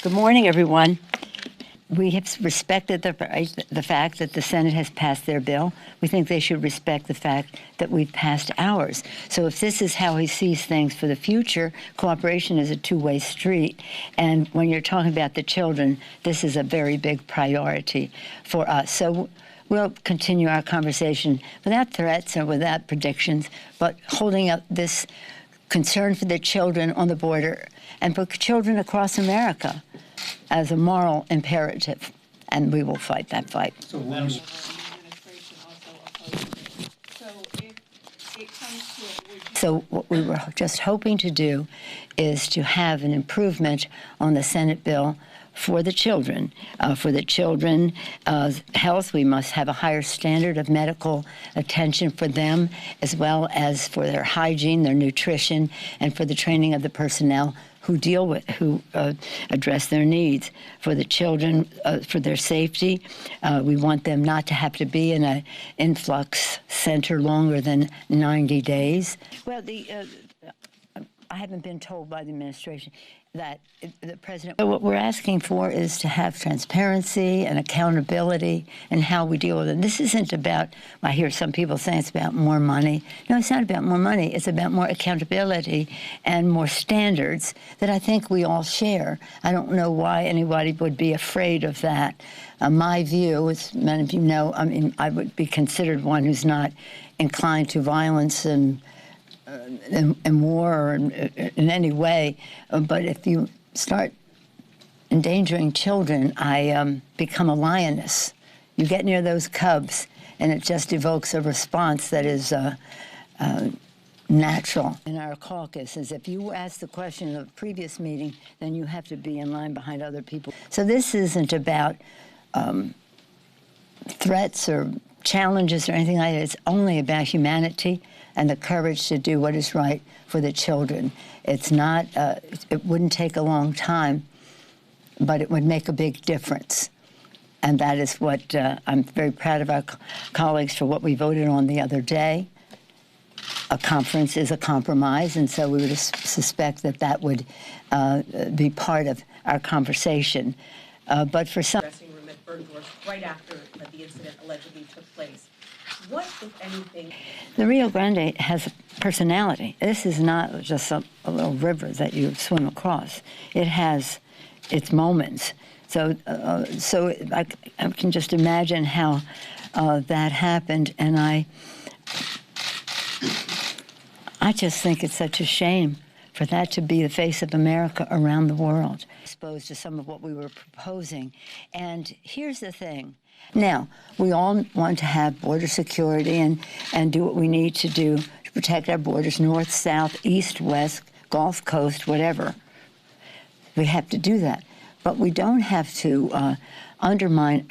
Good morning, everyone. We have respected the fact that the Senate has passed their bill. We think they should respect the fact that we've passed ours. So if this is how he sees things for the future, cooperation is a two-way street. And when you're talking about the children, this is a very big priority for us. So we'll continue our conversation without threats or without predictions, but holding up this concern for the children on the border and for children across America as a moral imperative, and we will fight that fight. So what we were just hoping to do is to have an improvement on the Senate bill for the children. For the children's health, we must have a higher standard of medical attention for them, as well as for their hygiene, their nutrition, and for the training of the personnel who address their needs. For the children, for their safety, we want them not to have to be in an influx center longer than 90 days. Well, I haven't been told by the administration that the president. So what we're asking for is to have transparency and accountability in how we deal with it. This isn't about, I hear some people saying it's about more money. No, it's not about more money. It's about more accountability and more standards that I think we all share. I don't know why anybody would be afraid of that. My view, as many of you know, I mean, I would be considered one who's not inclined to violence and war or in any way, but if you start endangering children, I become a lioness. You get near those cubs, and it just evokes a response that is natural. In our caucus, is if you ask the question of the previous meeting, then you have to be in line behind other people. So this isn't about threats or challenges or anything like that. It's only about humanity and the courage to do what is right for the children. It's not, it wouldn't take a long time, but it would make a big difference. And that is what I'm very proud of our colleagues for what we voted on the other day. A conference is a compromise, and so we would suspect that that would be part of our conversation. But for some... dressing room at Bergdorf right after the incident allegedly took place. What, if anything... The Rio Grande has a personality. This is not just a little river that you swim across. It has its moments. So I can just imagine how that happened, and I just think it's such a shame for that to be the face of America around the world. Exposed to some of what we were proposing. And here's the thing. Now, we all want to have border security and do what we need to do to protect our borders, north, south, east, west, Gulf Coast, whatever. We have to do that. But we don't have to undermine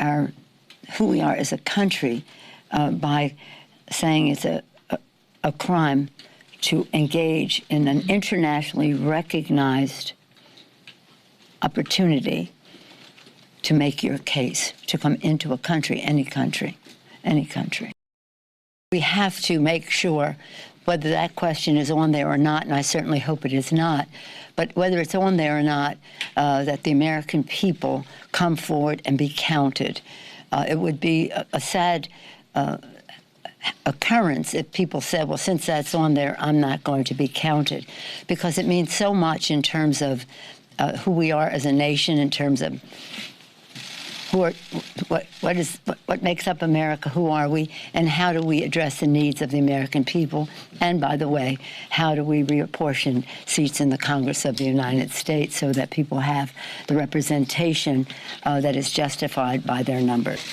who we are as a country by saying it's a crime to engage in an internationally recognized opportunity to make your case, to come into a country, any country, any country. We have to make sure, whether that question is on there or not, and I certainly hope it is not, but whether it's on there or not, that the American people come forward and be counted. It would be a sad occurrence if people said, well, since that's on there, I'm not going to be counted, because it means so much in terms of who we are as a nation, in terms of what makes up America, who are we, and how do we address the needs of the American people, and by the way, how do we reapportion seats in the Congress of the United States so that people have the representation that is justified by their numbers.